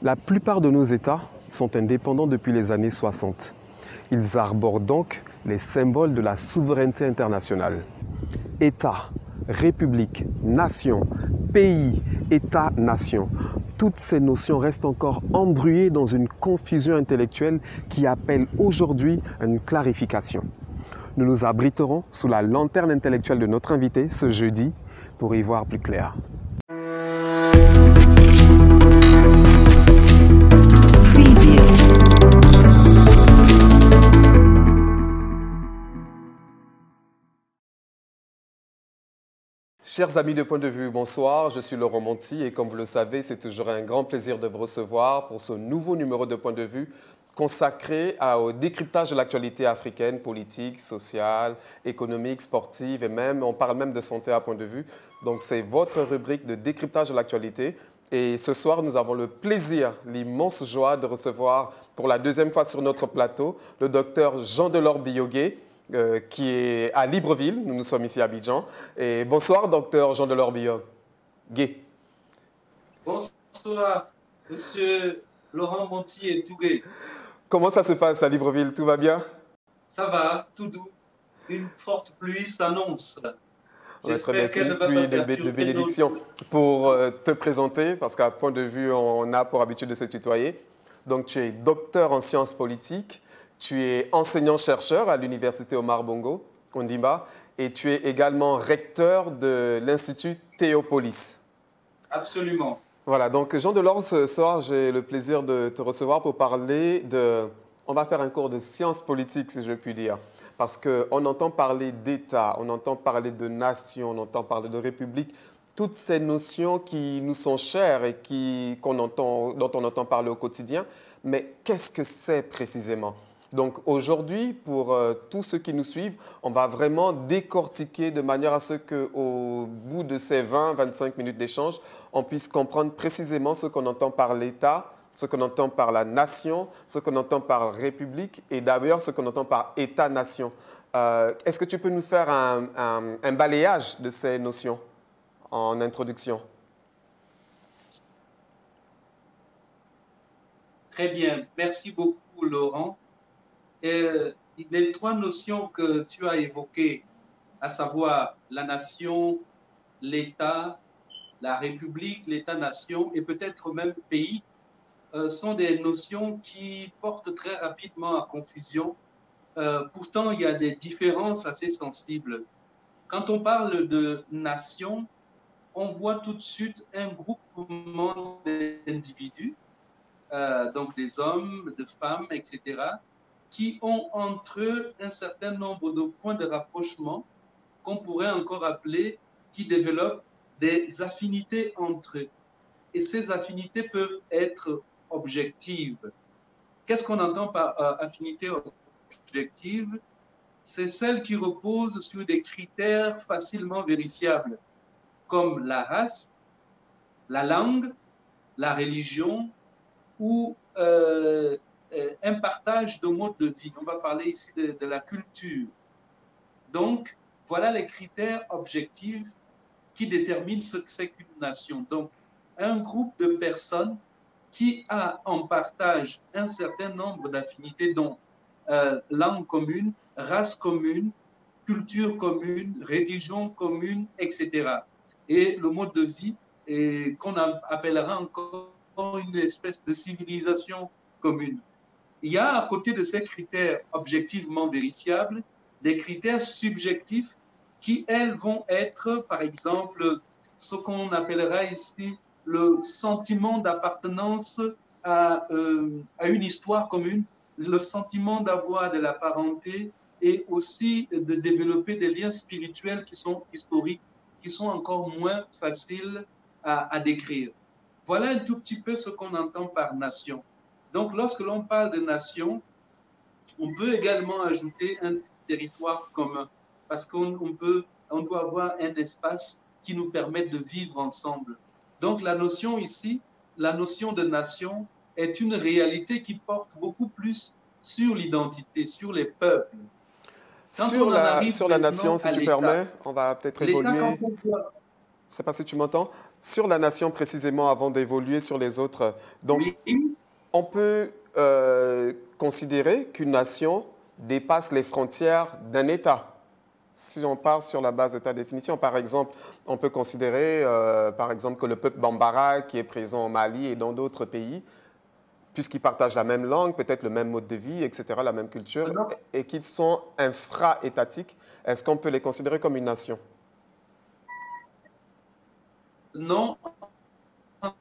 La plupart de nos États sont indépendants depuis les années 60. Ils arborent donc les symboles de la souveraineté internationale. État, République, nation, pays, État-nation. Toutes ces notions restent encore embrouillées dans une confusion intellectuelle qui appelle aujourd'hui une clarification. Nous nous abriterons sous la lanterne intellectuelle de notre invité ce jeudi pour y voir plus clair. Chers amis de Point de Vue, bonsoir, je suis Laurent Monti et comme vous le savez, c'est toujours un grand plaisir de vous recevoir pour ce nouveau numéro de Point de Vue consacré au décryptage de l'actualité africaine, politique, sociale, économique, sportive et même, on parle même de santé à Point de Vue. Donc c'est votre rubrique de décryptage de l'actualité. Et ce soir, nous avons le plaisir, l'immense joie de recevoir pour la deuxième fois sur notre plateau le docteur Jean-Delors Biyogué, qui est à Libreville. Nous sommes ici à Abidjan. Et bonsoir, docteur Jean-Delors Biyogué. Bonsoir, monsieur Laurent Monti et Tougué. Comment ça se passe à Libreville? Tout va bien? Ça va, tout doux. Une forte pluie s'annonce. On est très bien, c'est une pluie de bénédiction. Pour te présenter, parce qu'à Point de Vue, on a pour habitude de se tutoyer. Donc, tu es docteur en sciences politiques. Tu es enseignant-chercheur à l'université Omar Bongo, Ondimba, et tu es également recteur de l'Institut Théopolis. Absolument. Voilà, donc Jean-Delors, ce soir, j'ai le plaisir de te recevoir pour parler de... On va faire un cours de sciences politiques, si je puis dire, parce qu'on entend parler d'État, on entend parler de nation, on entend parler de république, toutes ces notions qui nous sont chères et dont on entend parler au quotidien, mais qu'est-ce que c'est précisément ? Donc aujourd'hui, pour tous ceux qui nous suivent, on va vraiment décortiquer de manière à ce qu'au bout de ces 20-25 minutes d'échange, on puisse comprendre précisément ce qu'on entend par l'État, ce qu'on entend par la nation, ce qu'on entend par république et d'ailleurs ce qu'on entend par État-nation. Est-ce que tu peux nous faire un balayage de ces notions en introduction? Très bien, merci beaucoup Laurent. Les trois notions que tu as évoquées, à savoir la nation, l'État, la République, l'État-nation et peut-être même le pays, sont des notions qui portent très rapidement à confusion. Pourtant, il y a des différences assez sensibles. Quand on parle de nation, on voit tout de suite un groupement d'individus, donc des hommes, des femmes, etc., qui ont entre eux un certain nombre de points de rapprochement qu'on pourrait encore appeler, qui développent des affinités entre eux. Et ces affinités peuvent être objectives. Qu'est-ce qu'on entend par affinité objective? C'est celle qui repose sur des critères facilement vérifiables, comme la race, la langue, la religion ou un partage de mode de vie. On va parler ici de la culture. Donc, voilà les critères objectifs qui déterminent ce que c'est qu'une nation. Donc, un groupe de personnes qui a en partage un certain nombre d'affinités, dont langue commune, race commune, culture commune, religion commune, etc. Et le mode de vie qu'on appellera encore une espèce de civilisation commune. Il y a à côté de ces critères objectivement vérifiables, des critères subjectifs qui, elles, vont être, par exemple, ce qu'on appellera ici le sentiment d'appartenance à une histoire commune, le sentiment d'avoir de la parenté et aussi de développer des liens spirituels qui sont historiques, qui sont encore moins faciles à décrire. Voilà un tout petit peu ce qu'on entend par nation. Donc, lorsque l'on parle de nation, on peut également ajouter un territoire commun parce qu'on doit avoir un espace qui nous permette de vivre ensemble. Donc, la notion ici, la notion de nation, est une réalité qui porte beaucoup plus sur l'identité, sur les peuples. Sur la nation, si tu permets, on va peut-être évoluer. Je ne sais pas si tu m'entends. Sur la nation précisément, avant d'évoluer sur les autres. Donc, Oui. on peut considérer qu'une nation dépasse les frontières d'un État. Si on part sur la base de ta définition, par exemple, on peut considérer par exemple, que le peuple Bambara, qui est présent au Mali et dans d'autres pays, puisqu'ils partagent la même langue, peut-être le même mode de vie, etc., la même culture, Alors, et qu'ils sont infra-étatiques, est-ce qu'on peut les considérer comme une nation? non, en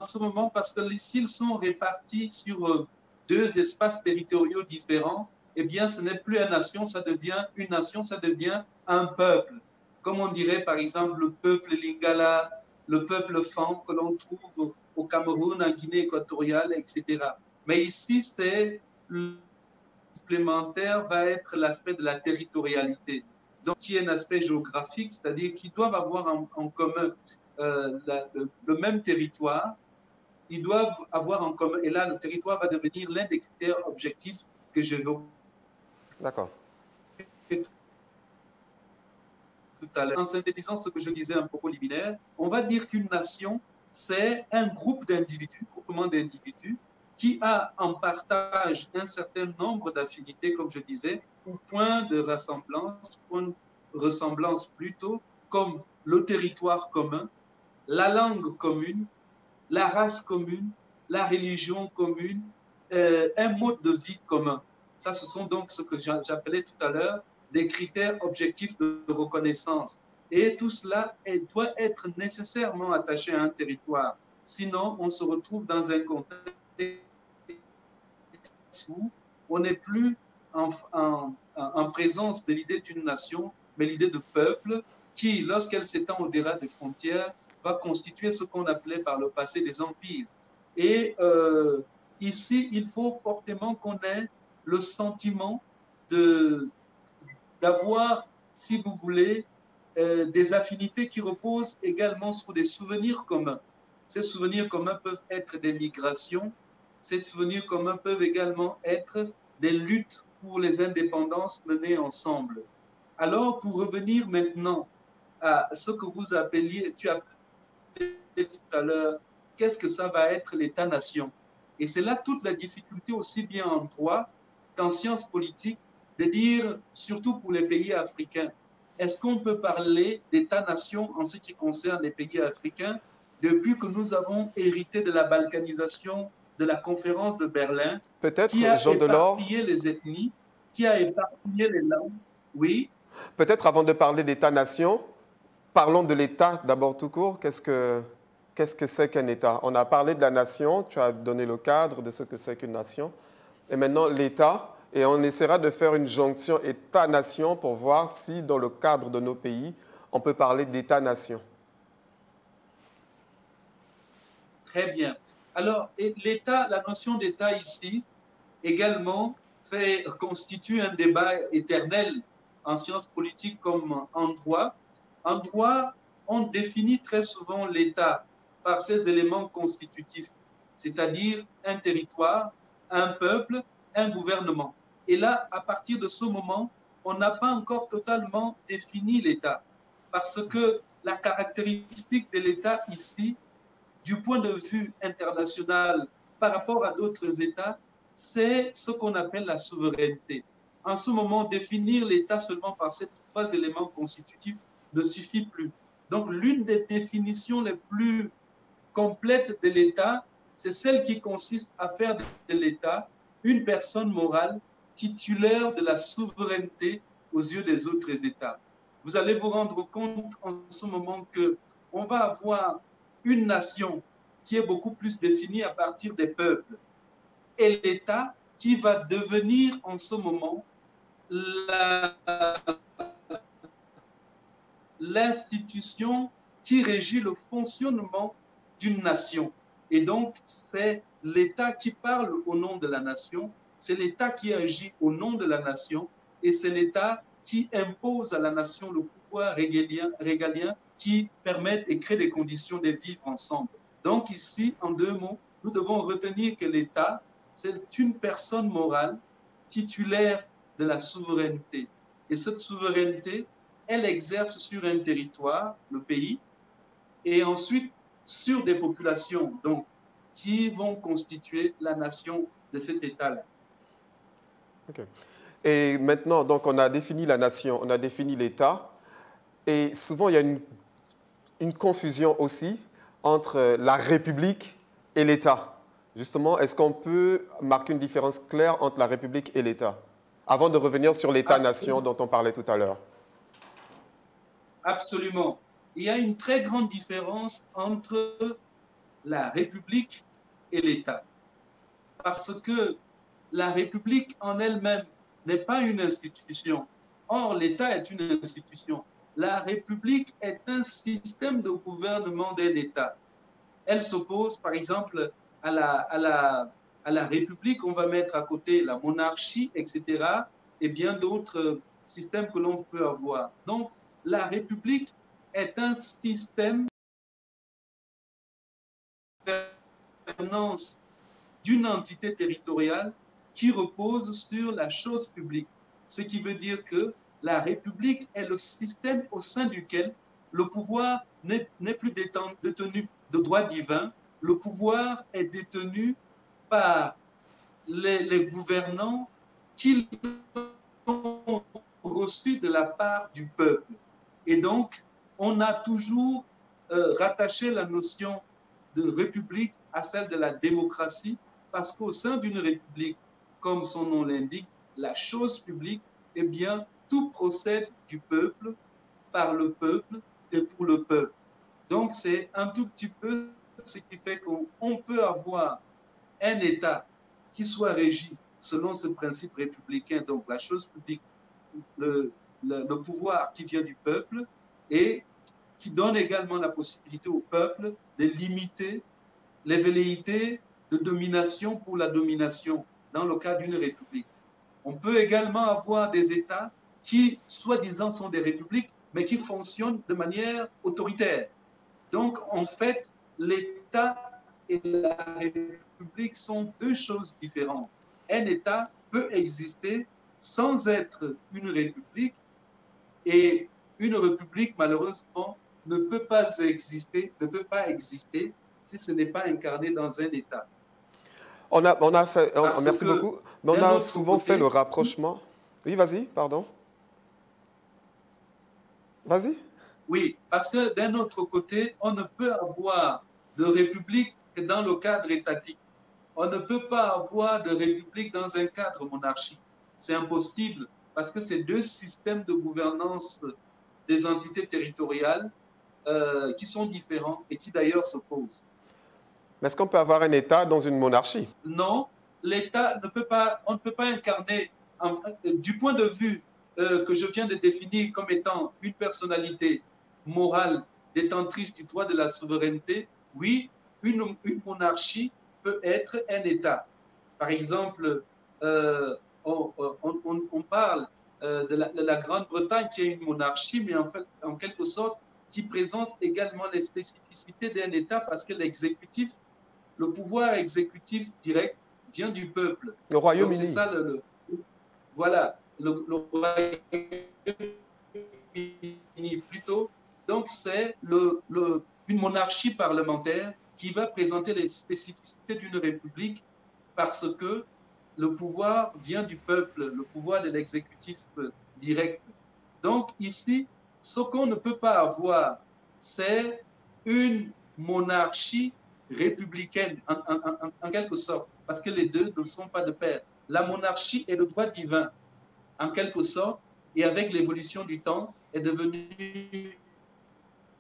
ce moment, parce que s'ils sont répartis sur deux espaces territoriaux différents, eh bien, ce n'est plus une nation, ça devient un peuple. Comme on dirait, par exemple, le peuple Lingala, le peuple Fan que l'on trouve au Cameroun, en Guinée équatoriale, etc. Mais ici, c'est supplémentaire va être l'aspect de la territorialité. Donc, qui est un aspect géographique, c'est-à-dire qu'ils doivent avoir en commun le même territoire, ils doivent avoir en commun, et là, le territoire va devenir l'un des critères objectifs que je veux. D'accord. Tout à l'heure. En synthétisant ce que je disais un propos liminaire, on va dire qu'une nation, c'est un groupe d'individus, groupement d'individus, qui a en partage un certain nombre d'affinités, comme je disais, ou points de ressemblance plutôt, comme le territoire commun, la langue commune, la race commune, la religion commune, un mode de vie commun. Ça, ce sont donc ce que j'appelais tout à l'heure des critères objectifs de reconnaissance. Et tout cela doit être nécessairement attaché à un territoire. Sinon, on se retrouve dans un contexte où on n'est plus en présence de l'idée d'une nation, mais l'idée de peuple qui, lorsqu'elle s'étend au-delà des frontières, va constituer ce qu'on appelait par le passé des empires. Et ici, il faut fortement qu'on ait le sentiment d'avoir, si vous voulez, des affinités qui reposent également sur des souvenirs communs. Ces souvenirs communs peuvent être des migrations, ces souvenirs communs peuvent également être des luttes pour les indépendances menées ensemble. Alors, pour revenir maintenant à ce que vous appeliez, tu appelais tout à l'heure, qu'est-ce que ça va être l'État-nation? Et c'est là toute la difficulté aussi bien en droit qu'en sciences politiques de dire, surtout pour les pays africains, est-ce qu'on peut parler d'État-nation en ce qui concerne les pays africains depuis que nous avons hérité de la balkanisation de la conférence de Berlin, qui Peut-être, a Jean Delors, éparpillé les ethnies, qui a éparpillé les langues? Oui. peut-être avant de parler d'État-nation, parlons de l'État d'abord tout court. Qu'est-ce que c'est qu'un État? On a parlé de la nation, tu as donné le cadre de ce que c'est qu'une nation. Et maintenant, l'État, et on essaiera de faire une jonction État-nation pour voir si, dans le cadre de nos pays, on peut parler d'État-nation. Très bien. Alors, l'État, la notion d'État ici, également, constitue un débat éternel en sciences politiques comme en droit. En droit, on définit très souvent l'État par ses éléments constitutifs, c'est-à-dire un territoire, un peuple, un gouvernement. Et là, à partir de ce moment, on n'a pas encore totalement défini l'État, parce que la caractéristique de l'État ici, du point de vue international par rapport à d'autres États, c'est ce qu'on appelle la souveraineté. En ce moment, définir l'État seulement par ces trois éléments constitutifs ne suffit plus. Donc, l'une des définitions les plus complètes de l'État, c'est celle qui consiste à faire de l'État une personne morale titulaire de la souveraineté aux yeux des autres États. Vous allez vous rendre compte en ce moment qu'on va avoir une nation qui est beaucoup plus définie à partir des peuples et l'État qui va devenir en ce moment l'institution qui régit le fonctionnement d'une nation. Et donc, c'est l'État qui parle au nom de la nation, c'est l'État qui agit au nom de la nation, et c'est l'État qui impose à la nation le pouvoir régalien qui permet et crée des conditions de vivre ensemble. Donc ici, en deux mots, nous devons retenir que l'État, c'est une personne morale titulaire de la souveraineté. Et cette souveraineté, elle exerce sur un territoire, le pays, et ensuite sur des populations donc, qui vont constituer la nation de cet État-là. Okay. Et maintenant, donc, on a défini la nation, on a défini l'État, et souvent il y a une confusion aussi entre la République et l'État. Justement, est-ce qu'on peut marquer une différence claire entre la République et l'État, avant de revenir sur l'État-nation dont on parlait tout à l'heure? Absolument. Il y a une très grande différence entre la République et l'État. Parce que la République en elle-même n'est pas une institution. Or, l'État est une institution. La République est un système de gouvernement d'un État. Elle s'oppose, par exemple, à la République. On va mettre à côté la monarchie, etc., et bien d'autres systèmes que l'on peut avoir. Donc, la République est un système de gouvernance d'une entité territoriale qui repose sur la chose publique. Ce qui veut dire que la République est le système au sein duquel le pouvoir n'est plus détenu de droit divin. Le pouvoir est détenu par les gouvernants qui l'ont reçu de la part du peuple. Et donc, on a toujours rattaché la notion de république à celle de la démocratie, parce qu'au sein d'une république, comme son nom l'indique, la chose publique, eh bien, tout procède du peuple, par le peuple et pour le peuple. Donc, c'est un tout petit peu ce qui fait qu'on peut avoir un État qui soit régi selon ce principe républicain, donc la chose publique, le pouvoir qui vient du peuple et qui donne également la possibilité au peuple de limiter les velléités de domination pour la domination dans le cas d'une république. On peut également avoir des États qui, soi-disant, sont des républiques, mais qui fonctionnent de manière autoritaire. Donc, en fait, l'État et la République sont deux choses différentes. Un État peut exister sans être une république, et une république, malheureusement, ne peut pas exister si ce n'est pas incarné dans un État. Merci beaucoup. Mais on a souvent fait le rapprochement. Oui, vas-y, pardon. Vas-y. Oui, parce que d'un autre côté, on ne peut avoir de république que dans le cadre étatique. On ne peut pas avoir de république dans un cadre monarchique. C'est impossible parce que c'est deux systèmes de gouvernance des entités territoriales qui sont différents et qui d'ailleurs s'opposent. Mais est-ce qu'on peut avoir un État dans une monarchie? Non, l'État ne peut pas, on ne peut pas incarner, du point de vue que je viens de définir comme étant une personnalité morale détentrice du droit de la souveraineté, oui, une monarchie peut être un État. Par exemple, on parle de la Grande-Bretagne qui est une monarchie, mais en fait, en quelque sorte, qui présente également les spécificités d'un État parce que l'exécutif, le pouvoir exécutif direct vient du peuple. Le Royaume-Uni. C'est ça voilà, le Royaume-Uni plutôt. Donc c'est une monarchie parlementaire qui va présenter les spécificités d'une république parce que le pouvoir vient du peuple, le pouvoir de l'exécutif direct. Donc ici, ce qu'on ne peut pas avoir, c'est une monarchie républicaine, en quelque sorte, parce que les deux ne sont pas de pair. La monarchie est le droit divin, en quelque sorte, et avec l'évolution du temps, est devenue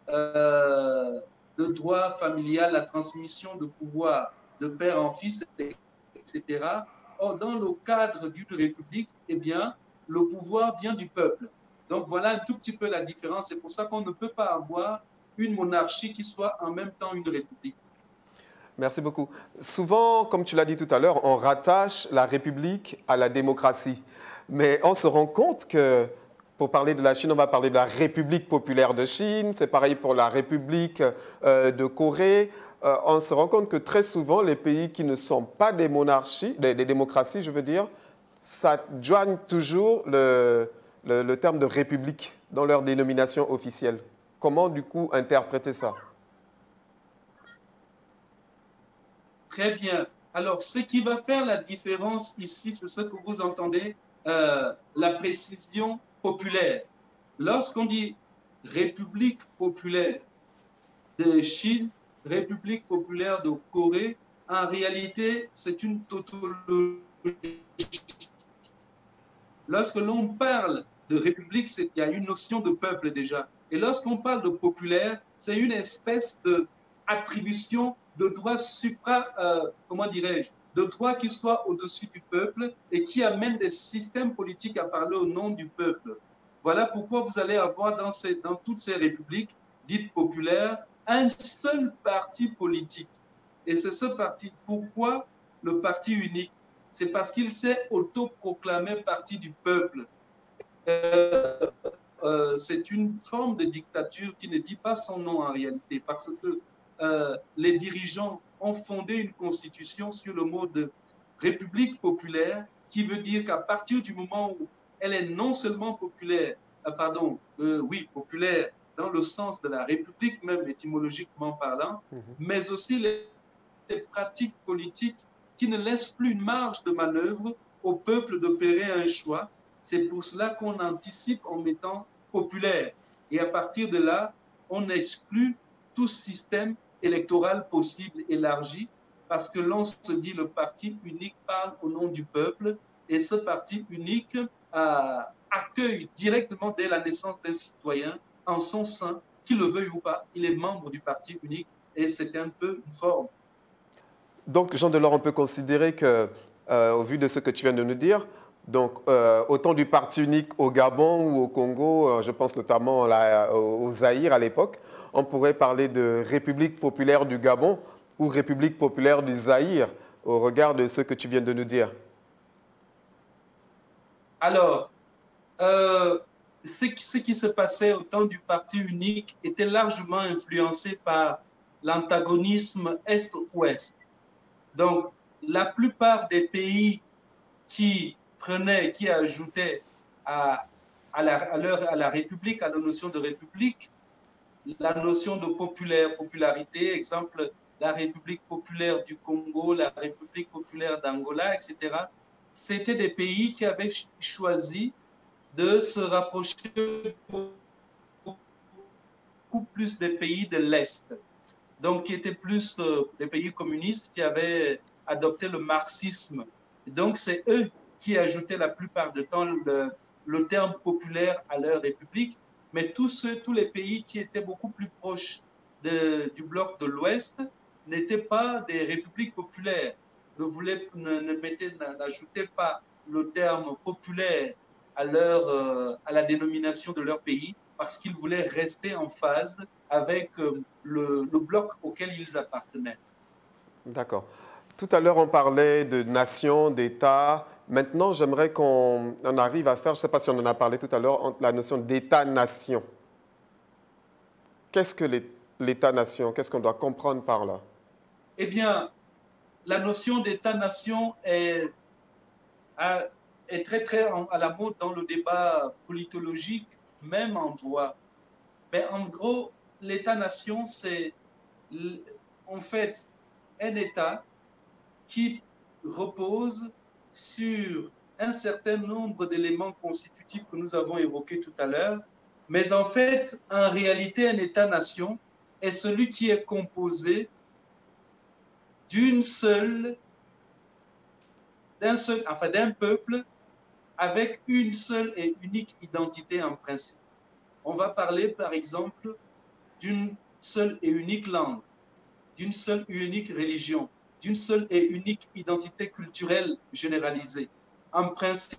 de droit familial, la transmission de pouvoir de père en fils, etc. Or, dans le cadre d'une république, eh bien, le pouvoir vient du peuple. Donc, voilà un tout petit peu la différence. C'est pour ça qu'on ne peut pas avoir une monarchie qui soit en même temps une république. Merci beaucoup. Souvent, comme tu l'as dit tout à l'heure, on rattache la République à la démocratie. Mais on se rend compte que, pour parler de la Chine, on va parler de la République populaire de Chine. C'est pareil pour la République de Corée. On se rend compte que très souvent, les pays qui ne sont pas des monarchies, des démocraties, je veux dire, ça joigne toujours le terme de République dans leur dénomination officielle. Comment, du coup, interpréter ça? Très bien. Alors, ce qui va faire la différence ici, c'est ce que vous entendez, la précision populaire. Lorsqu'on dit République populaire de Chine, République populaire de Corée, en réalité, c'est une tautologie. Lorsque l'on parle de république, il y a une notion de peuple déjà. Et lorsqu'on parle de populaire, c'est une espèce d'attribution de droit comment dirais-je, de droit qui soit au-dessus du peuple et qui amène des systèmes politiques à parler au nom du peuple. Voilà pourquoi vous allez avoir dans toutes ces républiques dites populaires un seul parti politique. Et c'est ce parti. Pourquoi le parti unique? C'est parce qu'il s'est autoproclamé parti du peuple. C'est une forme de dictature qui ne dit pas son nom en réalité, parce que les dirigeants ont fondé une constitution sur le mot de République populaire, qui veut dire qu'à partir du moment où elle est non seulement populaire, populaire dans le sens de la République, même étymologiquement parlant, mais aussi les pratiques politiques qui ne laissent plus une marge de manœuvre au peuple d'opérer un choix. C'est pour cela qu'on anticipe en mettant populaire. Et à partir de là, on exclut tout système électoral possible élargi parce que l'on se dit le parti unique parle au nom du peuple et ce parti unique accueille directement dès la naissance d'un citoyen en son sein, qu'il le veuille ou pas, il est membre du parti unique et c'est un peu une forme. Donc, Jean Delors, on peut considérer que, au vu de ce que tu viens de nous dire, donc, autant du parti unique au Gabon ou au Congo, je pense notamment au Zaïre à l'époque, on pourrait parler de République populaire du Gabon ou République populaire du Zaïre, au regard de ce que tu viens de nous dire. Alors, ce qui se passait au temps du parti unique était largement influencé par l'antagonisme Est-Ouest. Donc, la plupart des pays qui ajoutaient à la République, à la notion de République, la notion de popularité, exemple, la République populaire du Congo, la République populaire d'Angola, etc., c'était des pays qui avaient choisi de se rapprocher beaucoup plus des pays de l'Est. Donc, qui étaient plus des pays communistes qui avaient adopté le marxisme. Donc, c'est eux qui ajoutaient la plupart du temps le terme populaire à leur république, mais tous les pays qui étaient beaucoup plus proches du bloc de l'Ouest n'étaient pas des républiques populaires, n'ajoutaient pas le terme populaire à la dénomination de leur pays, parce qu'ils voulaient rester en phase avec le bloc auquel ils appartenaient. D'accord. Tout à l'heure, on parlait de nation, d'État. Maintenant, j'aimerais qu'on arrive à faire, je ne sais pas si on en a parlé tout à l'heure, la notion d'État-nation. Qu'est-ce que l'État-nation? Qu'est-ce qu'on doit comprendre par là? Eh bien, la notion d'État-nation est très, très à la mode dans le débat politologique, même en droit. Mais en gros, l'État-nation, c'est en fait un État qui repose sur un certain nombre d'éléments constitutifs que nous avons évoqués tout à l'heure. Mais en fait, en réalité, un État-nation est celui qui est composé d'un peuple avec une seule et unique identité en principe. On va parler, par exemple, d'une seule et unique langue, d'une seule et unique religion, d'une seule et unique identité culturelle généralisée. En principe,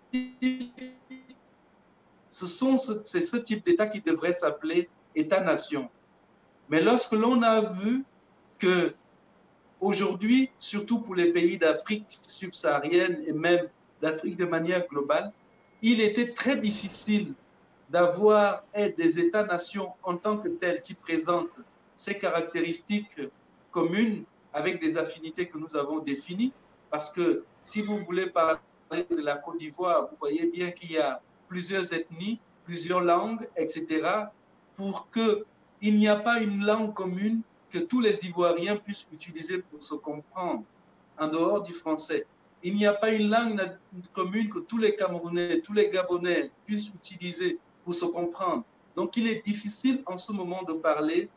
c'est ce type d'État qui devrait s'appeler État-nation. Mais lorsque l'on a vu que aujourd'hui, surtout pour les pays d'Afrique subsaharienne et même d'Afrique de manière globale, il était très difficile d'avoir des États-nations en tant que tels qui présentent ces caractéristiques communes avec des affinités que nous avons définies. Parce que si vous voulez parler de la Côte d'Ivoire, vous voyez bien qu'il y a plusieurs ethnies, plusieurs langues, etc. pour qu'il n'y a pas une langue commune que tous les Ivoiriens puissent utiliser pour se comprendre. en dehors du français. Il n'y a pas une langue commune que tous les Camerounais, tous les Gabonais puissent utiliser pour se comprendre. Donc, il est difficile en ce moment de parler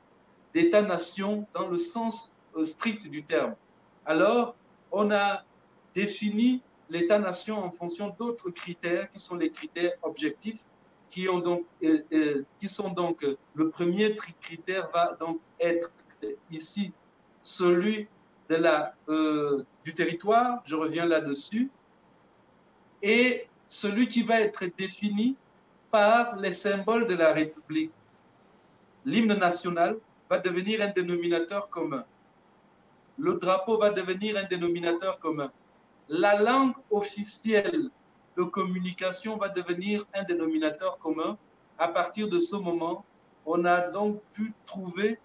d'État-nation dans le sens strict du terme. Alors, on a défini l'État-nation en fonction d'autres critères qui sont les critères objectifs, qui sont donc le premier critère va donc être ici celui du territoire, je reviens là-dessus, et celui qui va être défini par les symboles de la République. L'hymne national va devenir un dénominateur commun. Le drapeau va devenir un dénominateur commun. La langue officielle de communication va devenir un dénominateur commun. À partir de ce moment, on a donc pu trouver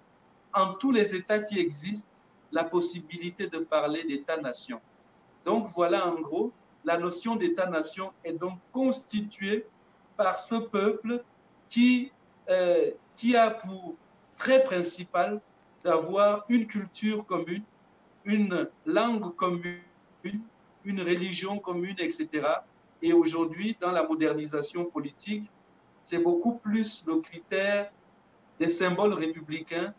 en tous les États qui existent la possibilité de parler d'État-nation. Donc voilà en gros, la notion d'État-nation est donc constituée par ce peuple qui a pour trait principal d'avoir une culture commune, une langue commune, une religion commune, etc. Et aujourd'hui, dans la modernisation politique, c'est beaucoup plus le critère des symboles républicains,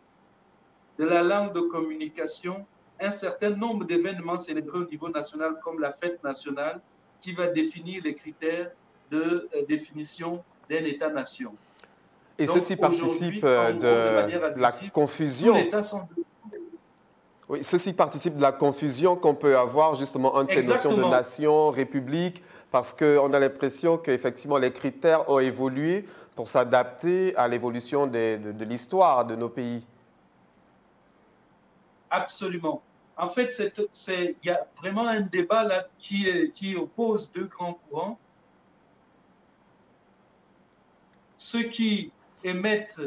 de la langue de communication, un certain nombre d'événements célébrés au niveau national, comme la fête nationale, qui va définir les critères de définition d'un État-nation. Et donc, ceci participe de la confusion. Tous les États sont... Oui, ceci participe de la confusion qu'on peut avoir justement entre ces notions de nation, république, parce qu'on a l'impression qu'effectivement les critères ont évolué pour s'adapter à l'évolution de l'histoire de nos pays. Absolument. En fait, il y a vraiment un débat là qui oppose deux grands courants. Ceux qui émettent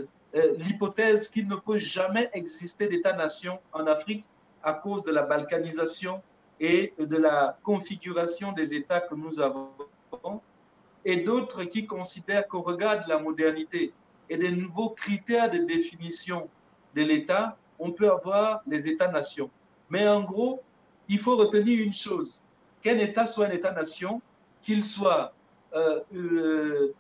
l'hypothèse qu'il ne peut jamais exister d'État-nation en Afrique à cause de la balkanisation et de la configuration des États que nous avons, et d'autres qui considèrent qu'au regard de la modernité et des nouveaux critères de définition de l'État, on peut avoir les États-nations. Mais en gros, il faut retenir une chose, qu'un État soit un État-nation, qu'il soit le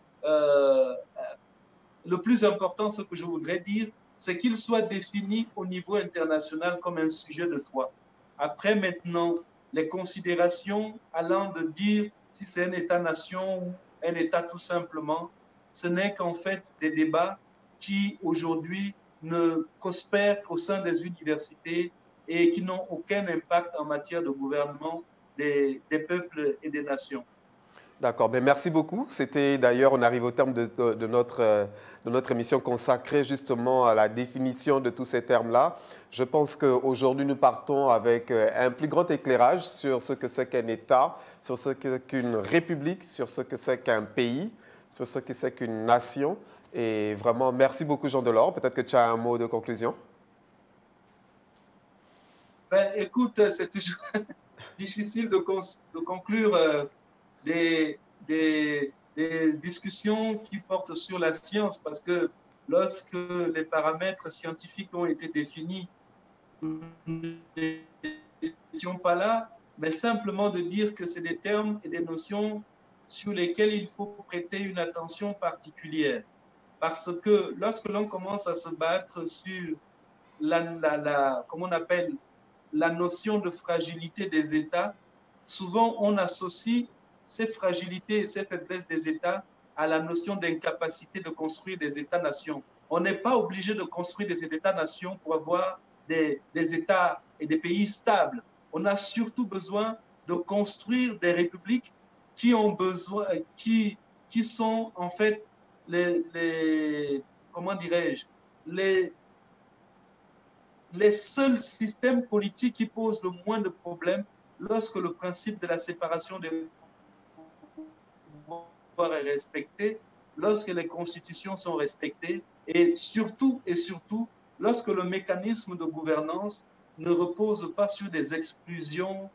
plus important, ce que je voudrais dire, c'est qu'il soit défini au niveau international comme un sujet de droit. Après, maintenant, les considérations allant de dire si c'est un État-nation ou un État tout simplement, ce n'est qu'en fait des débats qui, aujourd'hui, ne prospèrent qu'au sein des universités et qui n'ont aucun impact en matière de gouvernement des peuples et des nations. D'accord, ben merci beaucoup. C'était d'ailleurs, on arrive au terme de notre émission consacrée justement à la définition de tous ces termes-là. Je pense qu'aujourd'hui, nous partons avec un plus grand éclairage sur ce que c'est qu'un État, sur ce qu'une république, sur ce que c'est qu'un pays, sur ce que c'est qu'une nation. Et vraiment, merci beaucoup, Jean Delors. Peut-être que tu as un mot de conclusion. Ben, écoute, c'est toujours difficile de conclure des discussions qui portent sur la science, parce que lorsque les paramètres scientifiques ont été définis, nous n'étions pas là, mais simplement de dire que c'est des termes et des notions sur lesquels il faut prêter une attention particulière. Parce que lorsque l'on commence à se battre sur comment on appelle, la notion de fragilité des États, souvent on associe ces fragilités et ces faiblesses des États à la notion d'incapacité de construire des États-nations. On n'est pas obligé de construire des États-nations pour avoir des États et des pays stables. On a surtout besoin de construire des républiques qui ont besoin, qui sont en fait comment dirais-je, les seuls systèmes politiques qui posent le moins de problèmes lorsque le principe de la séparation des pouvoirs est respecté, lorsque les constitutions sont respectées et surtout, lorsque le mécanisme de gouvernance ne repose pas sur des exclusions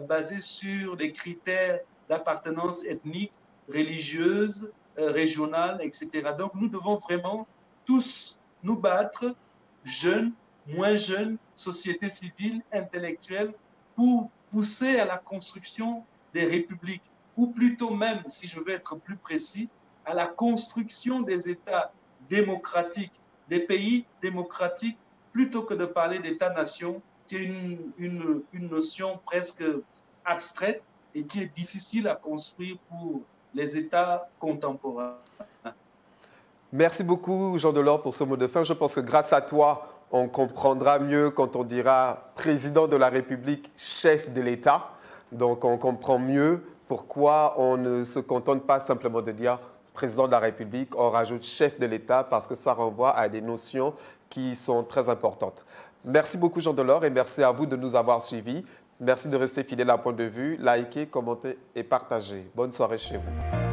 basées sur des critères d'appartenance ethnique, religieuse, régionale, etc. Donc nous devons vraiment tous nous battre, jeunes, moins jeunes, société civile, intellectuelle, pour pousser à la construction des républiques, ou plutôt même, si je veux être plus précis, à la construction des États démocratiques, des pays démocratiques, plutôt que de parler d'État-nation, qui est une notion presque abstraite et qui est difficile à construire pour les États contemporains. Merci beaucoup, Jean Delors, pour ce mot de fin. Je pense que grâce à toi, on comprendra mieux quand on dira président de la République, chef de l'État. Donc, on comprend mieux pourquoi on ne se contente pas simplement de dire président de la République, on rajoute chef de l'État parce que ça renvoie à des notions qui sont très importantes. Merci beaucoup, Jean Delors, et merci à vous de nous avoir suivis. Merci de rester fidèle à Point de Vue, likez, commentez et partagez. Bonne soirée chez vous.